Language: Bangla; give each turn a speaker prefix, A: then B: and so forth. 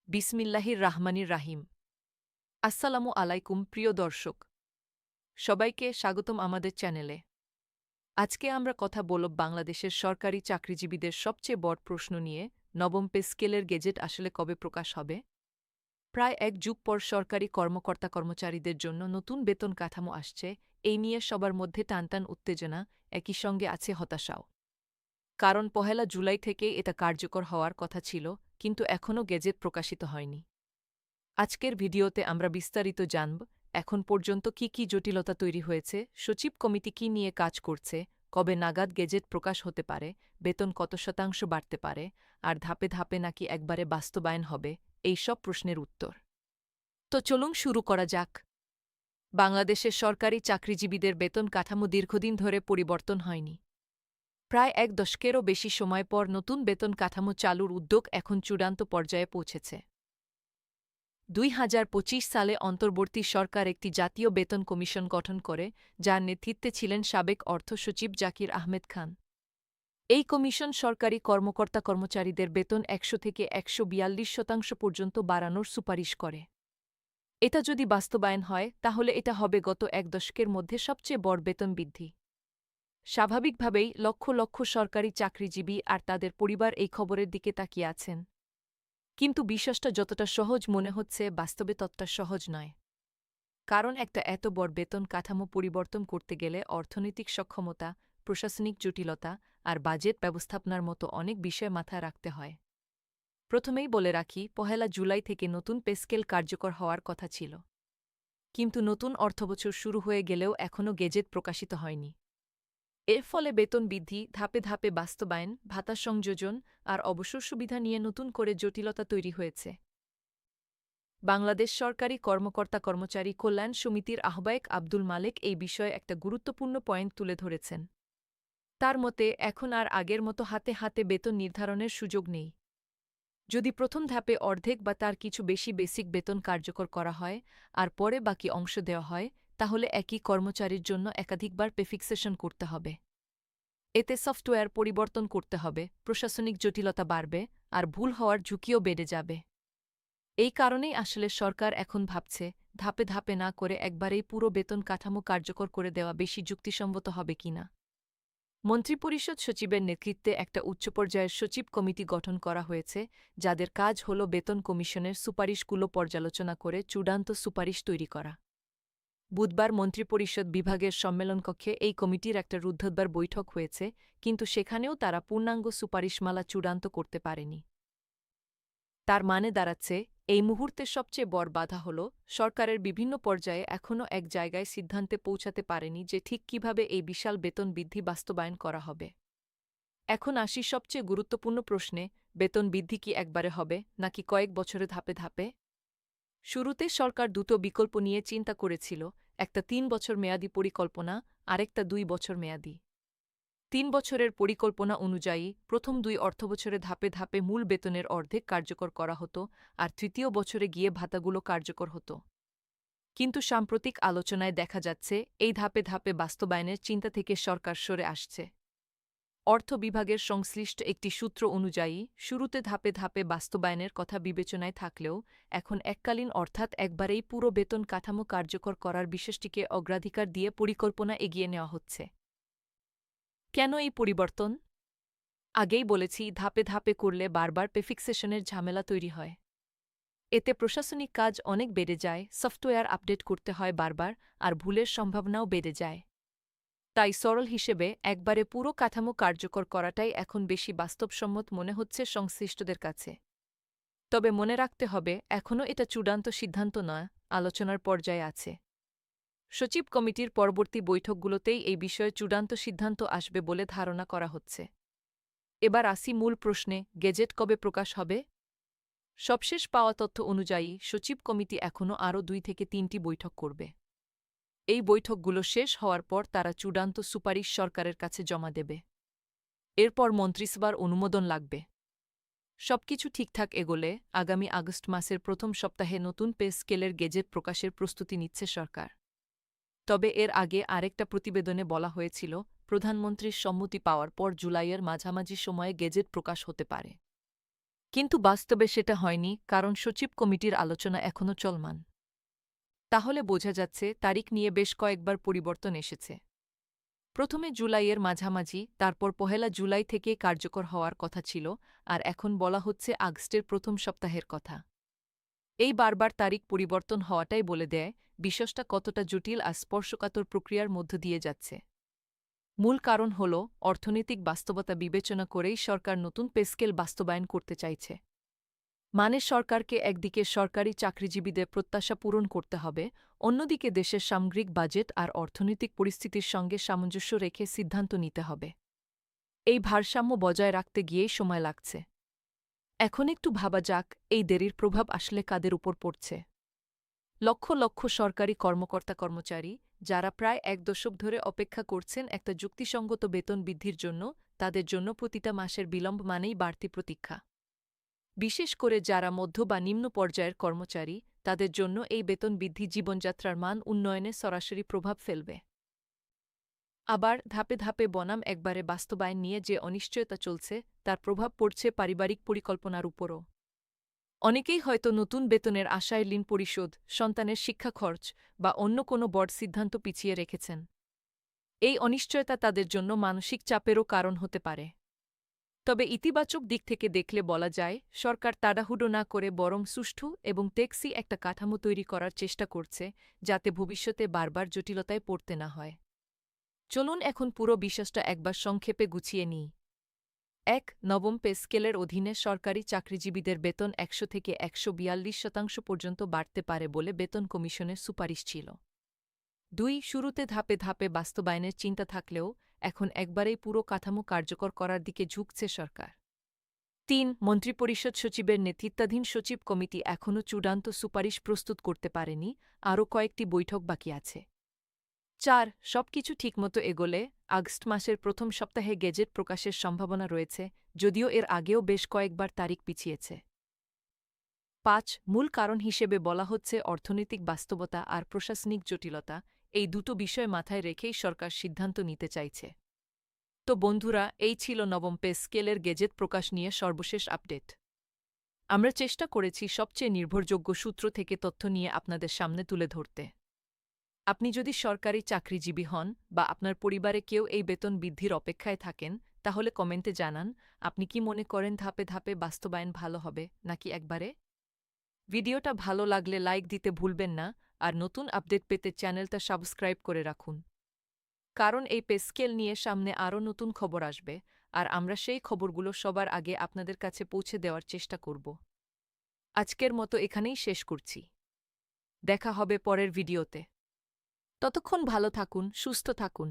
A: বিসমিল্লাহির রাহমানির রাহিম। আসসালামু আলাইকুম প্রিয় দর্শক, সবাইকে স্বাগতম আমাদের চ্যানেলে। আজকে আমরা কথা বলব বাংলাদেশের সরকারি চাকরিজীবীদের সবচেয়ে বড় প্রশ্ন নিয়ে, নবম পে স্কেলের গেজেট আসলে কবে প্রকাশ হবে? প্রায় এক যুগ পর সরকারি কর্মকর্তা-কর্মচারীদের জন্য নতুন বেতন কাঠামো আসছে, এই নিয়ে সবার মধ্যে টানটান উত্তেজনা, একই সঙ্গে আছে হতাশাও। কারণ ১লা জুলাই থেকে এটা কার্যকর হওয়ার কথা ছিল, কিন্তু এখনও গেজেট প্রকাশিত হয়নি। আজকের ভিডিওতে আমরা বিস্তারিত জানব এখন পর্যন্ত কি জটিলতা তৈরি হয়েছে, সচিব কমিটি কি নিয়ে কাজ করছে, কবে নাগাদ গেজেট প্রকাশ হতে পারে, বেতন কত শতাংশ বাড়তে পারে, আর ধাপে ধাপে নাকি একবারে বাস্তবায়ন হবে, এই সব প্রশ্নের উত্তর। তো চলুন শুরু করা যাক। বাংলাদেশের সরকারি চাকরিজীবীদের বেতন কাঠামো দীর্ঘদিন ধরে পরিবর্তন হয়নি। প্রায় এক দশকেরও বেশি সময় পর নতুন বেতন কাঠামো চালুর উদ্যোগ এখন চূড়ান্ত পর্যায়ে পৌঁছেছে। ২০২৫ সালে অন্তর্বর্তী সরকার একটি জাতীয় বেতন কমিশন গঠন করে, যার নেতৃত্বে ছিলেন সাবেক অর্থ সচিব জাকির আহমেদ খান। এই কমিশন সরকারি কর্মকর্তা-কর্মচারীদের বেতন ১০০ থেকে ১৪২% পর্যন্ত বাড়ানোর সুপারিশ করে। এটা যদি বাস্তবায়ন হয়, তাহলে এটা হবে গত এক দশকের মধ্যে সবচেয়ে বড় বেতন বৃদ্ধি। স্বাভাবিকভাবেই লক্ষ লক্ষ সরকারি চাকরিজীবী আর তাদের পরিবার এই খবরের দিকে তাকিয়ে আছেন। কিন্তু বিশ্বাসটা যতটা সহজ মনে হচ্ছে, বাস্তবে ততটা সহজ নয়। কারণ একটা এত বড় বেতন কাঠামো পরিবর্তন করতে গেলে অর্থনৈতিক সক্ষমতা, প্রশাসনিক জটিলতা আর বাজেট ব্যবস্থাপনার মতো অনেক বিষয় মাথায় রাখতে হয়। প্রথমেই বলে রাখি, ১লা জুলাই থেকে নতুন পে স্কেল কার্যকর হওয়ার কথা ছিল। কিন্তু নতুন অর্থবছর শুরু হয়ে গেলেও এখনও গেজেট প্রকাশিত হয়নি। এর ফলে বেতন বৃদ্ধি, ধাপে ধাপে বাস্তবায়ন, ভাতা সংযোজন আর অবসর সুবিধা নিয়ে নতুন করে জটিলতা তৈরি হয়েছে। বাংলাদেশ সরকারি কর্মকর্তা-কর্মচারী কল্যাণ সমিতির আহ্বায়ক আব্দুল মালেক এই বিষয়ে একটা গুরুত্বপূর্ণ পয়েন্ট তুলে ধরেছেন। তার মতে, এখন আর আগের মতো হাতে হাতে বেতন নির্ধারণের সুযোগ নেই। যদি প্রথম ধাপে অর্ধেক বা তার কিছু বেশি বেসিক বেতন কার্যকর করা হয় আর পরে বাকি অংশ দেওয়া হয়, তাহলে একই কর্মচারীর জন্য একাধিকবার পে ফিক্সেশন করতে হবে। এতে সফটওয়্যার পরিবর্তন করতে হবে, প্রশাসনিক জটিলতা বাড়বে আর ভুল হওয়ার ঝুঁকিও বেড়ে যাবে। এই কারণেই আসলে সরকার এখন ভাবছে, ধাপে ধাপে না করে একবারেই পুরো বেতন কাঠামো কার্যকর করে দেওয়া বেশি যুক্তিসম্মত হবে কিনা। মন্ত্রিপরিষদ সচিবের নেতৃত্বে একটা উচ্চপর্যায়ের সচিব কমিটি গঠন করা হয়েছে, যাদের কাজ হল বেতন কমিশনের সুপারিশগুলো পর্যালোচনা করে চূড়ান্ত সুপারিশ তৈরি করা। বুধবার মন্ত্রিপরিষদ বিভাগের সম্মেলনকক্ষে এই কমিটির একটা রুদ্ধদ্বার বৈঠক হয়েছে, কিন্তু সেখানেও তারা পূর্ণাঙ্গ সুপারিশমালা চূড়ান্ত করতে পারেনি। তার মানে দাঁড়াচ্ছে, এই মুহূর্তে সবচেয়ে বড় বাধা হল, সরকারের বিভিন্ন পর্যায়ে এখনও এক জায়গায় সিদ্ধান্তে পৌঁছাতে পারেনি যে ঠিক কিভাবে এই বিশাল বেতন বৃদ্ধি বাস্তবায়ন করা হবে। এখন আসি সবচেয়ে গুরুত্বপূর্ণ প্রশ্নে, বেতন বৃদ্ধি কি একবারে হবে, নাকি কয়েক বছরে ধাপে ধাপে? শুরুতে সরকার দুটো বিকল্প নিয়ে চিন্তা করেছিল, একটা ৩ বছর মেয়াদী পরিকল্পনা, আরেকটা ২ বছর মেয়াদী। ৩ বছরের পরিকল্পনা অনুযায়ী প্রথম ২ অর্থবছরে ধাপে ধাপে মূল বেতনের অর্ধেক কার্যকর করা হতো আর তৃতীয় বছরে গিয়ে ভাতাগুলো কার্যকর হতো। কিন্তু সাম্প্রতিক আলোচনায় দেখা যাচ্ছে, এই ধাপে ধাপে বাস্তবায়নের চিন্তা থেকে সরকার সরে আসছে। অর্থ বিভাগের সংশ্লিষ্ট একটি সূত্র অনুযায়ী শুরুতে ধাপে ধাপে বাস্তবায়নের কথা বিবেচনায় থাকলেও এখন এককালীন অর্থাৎ একবারেই পুরো বেতন কাঠামো কার্যকর করার বিষয়টিকে অগ্রাধিকার দিয়ে পরিকল্পনা এগিয়ে নেওয়া হচ্ছে। কেন এই পরিবর্তন? আগেই বলেছি, ধাপে ধাপে করলে বারবার পে ফিক্সেশনের ঝামেলা তৈরি হয়। এতে প্রশাসনিক কাজ অনেক বেড়ে যায়, সফটওয়্যার আপডেট করতে হয় বারবার, আর ভুলের সম্ভাবনাও বেড়ে যায়। তাই সরল হিসেবে একবারে পুরো কাঠামো কার্যকর করাটাই এখন বেশি বাস্তবসম্মত মনে হচ্ছে সংশ্লিষ্টদের কাছে। তবে মনে রাখতে হবে, এখনও এটা চূড়ান্ত সিদ্ধান্ত নয়, আলোচনার পর্যায়ে আছে। সচিব কমিটির পরবর্তী বৈঠকগুলোতেই এই বিষয়ে চূড়ান্ত সিদ্ধান্ত আসবে বলে ধারণা করা হচ্ছে। এবার আসি মূল প্রশ্নে, গেজেট কবে প্রকাশ হবে? সবশেষ পাওয়া তথ্য অনুযায়ী সচিব কমিটি এখনও আরও ২ থেকে ৩টি বৈঠক করবে। এই বৈঠকগুলো শেষ হওয়ার পর তারা চূড়ান্ত সুপারিশ সরকারের কাছে জমা দেবে। এরপর মন্ত্রিসভার অনুমোদন লাগবে। সবকিছু ঠিকঠাক এগোলে আগামী আগস্ট মাসের প্রথম সপ্তাহে নতুন পে স্কেলের গেজেট প্রকাশের প্রস্তুতি নিচ্ছে সরকার। তবে এর আগে আরেকটা প্রতিবেদনে বলা হয়েছিল, প্রধানমন্ত্রীর সম্মতি পাওয়ার পর জুলাইয়ের মাঝামাঝি সময়ে গেজেট প্রকাশ হতে পারে। কিন্তু বাস্তবে সেটা হয়নি, কারণ সচিব কমিটির আলোচনা এখনও চলমান। তাহলে বোঝা যাচ্ছে তারিখ নিয়ে বেশ কয়েকবার পরিবর্তন এসেছে। প্রথমে জুলাইয়ের মাঝামাঝি, তারপর ১ জুলাই থেকে কার্যকর হওয়ার কথা ছিল, আর এখন বলা হচ্ছে আগস্টের প্রথম সপ্তাহের কথা। এই বারবার তারিখ পরিবর্তন হওয়াটাই বলে দেয় বিষয়টা কতটা জটিল আর স্পর্শকাতর প্রক্রিয়ার মধ্য দিয়ে যাচ্ছে। মূল কারণ হল অর্থনৈতিক বাস্তবতা বিবেচনা করেই সরকার নতুন পে স্কেল বাস্তবায়ন করতে চাইছে। মানে সরকারকে একদিকে সরকারি চাকরিজীবীদের প্রত্যাশা পূরণ করতে হবে, অন্যদিকে দেশের সামগ্রিক বাজেট আর অর্থনৈতিক পরিস্থিতির সঙ্গে সামঞ্জস্য রেখে সিদ্ধান্ত নিতে হবে। এই ভারসাম্য বজায় রাখতে গিয়েই সময় লাগছে। এখন একটু ভাবা যাক, এই দেরির প্রভাব আসলে কাদের উপর পড়ছে। লক্ষ লক্ষ সরকারি কর্মকর্তা-কর্মচারী, যারা প্রায় ১ দশক ধরে অপেক্ষা করছেন একটা যুক্তিসঙ্গত বেতন বৃদ্ধির জন্য, তাদের জন্য প্রতিটা মাসের বিলম্ব মানেই বাড়তি প্রতীক্ষা। বিশেষ করে যারা মধ্য বা নিম্ন পর্যায়ের কর্মচারী, তাদের জন্য এই বেতন বৃদ্ধি জীবনযাত্রার মান উন্নয়নে সরাসরি প্রভাব ফেলবে। আবার ধাপে ধাপে বনাম একবারে বাস্তবায়ন নিয়ে যে অনিশ্চয়তা চলছে, তার প্রভাব পড়ছে পারিবারিক পরিকল্পনার উপরও। অনেকেই হয়তো নতুন বেতনের আশায় ঋণ পরিশোধ, সন্তানের শিক্ষা খরচ বা অন্য কোনো বড় সিদ্ধান্ত পিছিয়ে রেখেছেন। এই অনিশ্চয়তা তাদের জন্য মানসিক চাপেরও কারণ হতে পারে। তবে ইতিবাচক দিক থেকে দেখলে বলা যায়, সরকার তাড়াহুড়ো না করে বরং সুষ্ঠু এবং টেকসই একটা কাঠামো তৈরি করার চেষ্টা করছে, যাতে ভবিষ্যতে বারবার জটিলতায় পড়তে না হয়। চলুন এখন পুরো বিষয়টা একবার সংক্ষেপে গুছিয়ে নিই। ১. নবম পে স্কেলের অধীনে সরকারি চাকরিজীবীদের বেতন ১০০ থেকে ১৪২% পর্যন্ত বাড়তে পারে বলে বেতন কমিশনের সুপারিশ ছিল। ২. শুরুতে ধাপে ধাপে বাস্তবায়নের চিন্তা থাকলেও এখন একবারেই পুরো কাঠামো কার্যকর করার দিকে ঝুঁকছে সরকার। ৩. মন্ত্রিপরিষদ সচিবের নেতৃত্বাধীন সচিব কমিটি এখনও চূড়ান্ত সুপারিশ প্রস্তুত করতে পারেনি, আরও কয়েকটি বৈঠক বাকি আছে। ৪. সবকিছু ঠিকমতো এগোলে আগস্ট মাসের প্রথম সপ্তাহে গেজেট প্রকাশের সম্ভাবনা রয়েছে, যদিও এর আগেও বেশ কয়েকবার তারিখ পিছিয়েছে। ৫. মূল কারণ হিসেবে বলা হচ্ছে অর্থনৈতিক বাস্তবতা আর প্রশাসনিক জটিলতা, এই দুটো বিষয় মাথায় রেখেই সরকার সিদ্ধান্ত নিতে চাইছে। তো বন্ধুরা, এই ছিল নবম পে স্কেলের গেজেট প্রকাশ নিয়ে সর্বশেষ আপডেট। আমরা চেষ্টা করেছি সবচেয়ে নির্ভরযোগ্য সূত্র থেকে তথ্য নিয়ে আপনাদের সামনে তুলে ধরতে। আপনি যদি সরকারি চাকরিজীবী হন বা আপনার পরিবারে কেউ এই বেতন বৃদ্ধির অপেক্ষায় থাকেন, তাহলে কমেন্টে জানান আপনি কি মনে করেন ধাপে ধাপে বাস্তবায়ন ভালো হবে নাকি একবারে। ভিডিওটা ভালো লাগলে লাইক দিতে ভুলবেন না, আর নতুন আপডেট পেতে চ্যানেলটা সাবস্ক্রাইব করে রাখুন। কারণ এই পে স্কেল নিয়ে সামনে আরও নতুন খবর আসবে, আর আমরা সেই খবরগুলো সবার আগে আপনাদের কাছে পৌঁছে দেওয়ার চেষ্টা করব। আজকের মতো এখানেই শেষ করছি। দেখা হবে পরের ভিডিওতে। ততক্ষণ ভালো থাকুন, সুস্থ থাকুন।